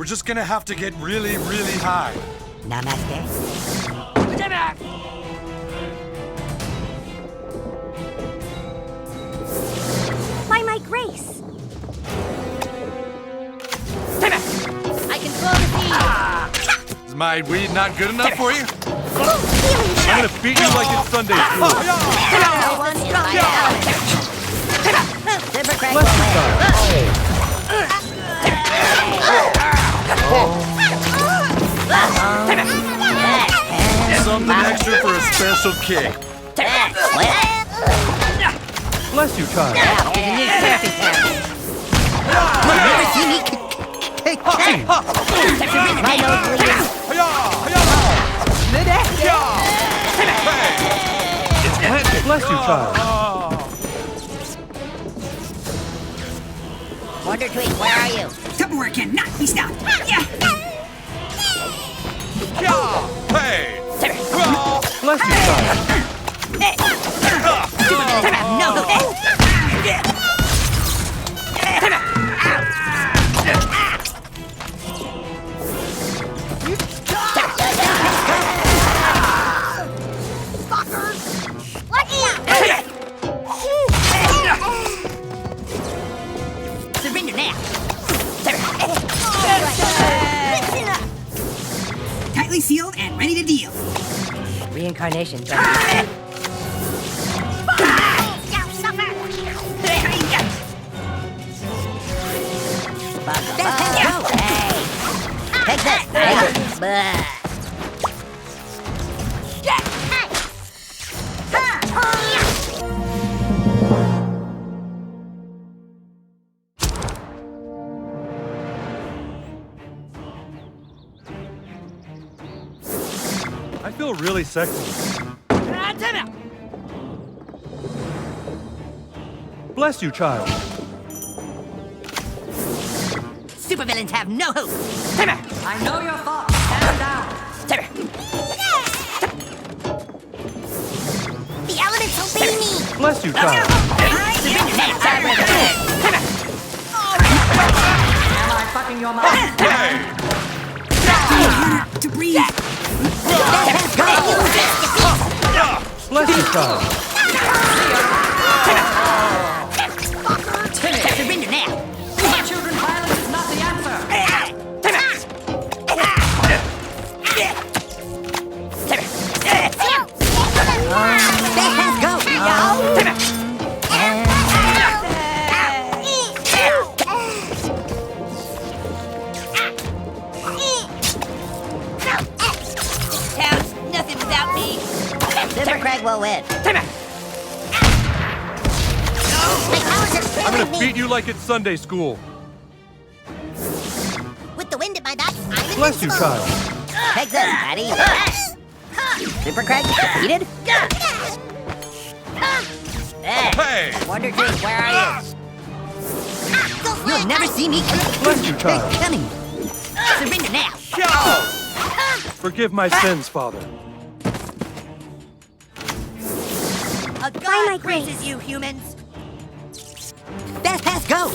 We're just gonna have to get really, really high. Namaste. By my grace. I control the sea. Is my weed not good enough for you? Healing shot. I'm gonna beat you like it's Sunday school. No one in my element. Super crack Bless you, away. Something extra for a special kick. Bless you, child. Now, there's a new therapy tab. You'll never see me my nose bleeding. Bless you, child. Wonder Tweek, where are you? Tupperware cannot be stopped. Yeah. Hey! Bless you, child. Supervillains have no hope. Surrender now. Tightly sealed and ready to deal. Reincarnation. Take this. I feel really sexy. Bless you, child. Supervillains have no hope. I know your thoughts. Stand down. The elements obey me. Bless you, child. Surrender now. Am I fucking your mind? To breathe. Bless you, child. Surrender now. My children, violence is not the answer. Town's nothing without me. Super Craig will win. My powers are I'm failing gonna me. beat you like it's Sunday school. With the wind at my back, I'm Bless you, invincible. child. Take this, Patty. Super Craig defeated? Hey! Wonder Tweek, where are you? You'll never see me Bless you, child. coming. Surrender now. Forgive my sins, Father. A By my god grace. graces you, humans. Fast pass, go.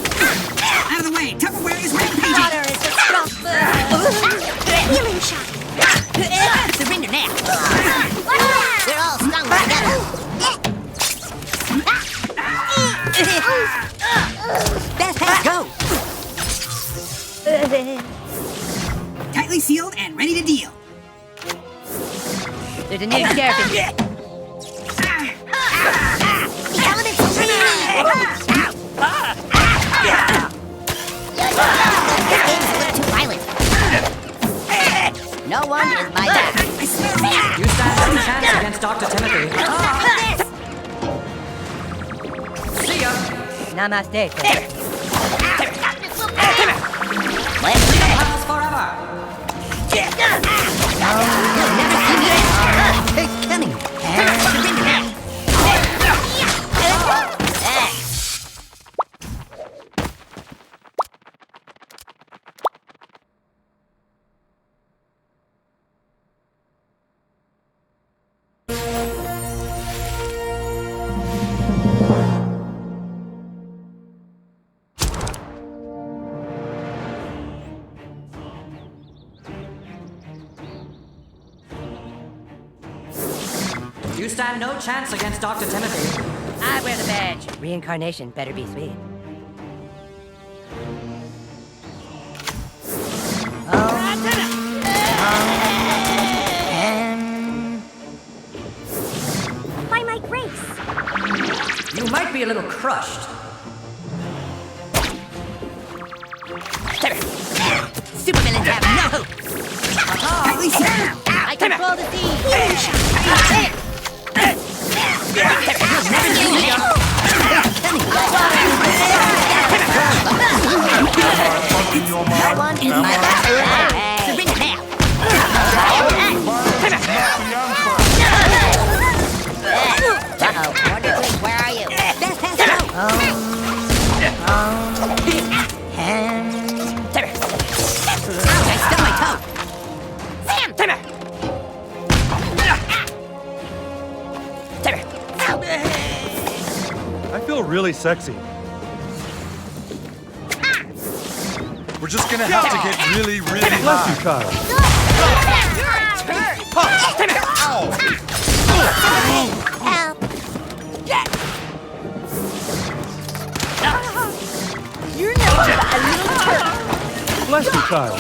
Out of the way. Tupperware is rampaging. Water is a strong Healing shot. Surrender now. We're all stronger together. Fast pass, go. Tightly sealed and ready to deal. There's a new therapy. The elements obey me. This game is a little too violent. No one is my dad. I smell that. You stand no chance against Dr. Timothy. See ya. Namaste. Freedom pals forever. You'll never see me coming. Surrender now. You stand no chance against Dr. Timothy. I wear the badge. Reincarnation better be sweet. By my grace. You might be a little crushed. Supervillains have no hope. Tightly sealed. I control the sea. Healing shot. That one is my last round. Surrender now. Uh-oh. Wonder Twink, where are you? Best pass out. Ouch, I stubbed my toe. Sam. I feel really sexy. We're just gonna have to get really, really Bless you, high. child. Help. You're nothing but a little turd. Bless you, child.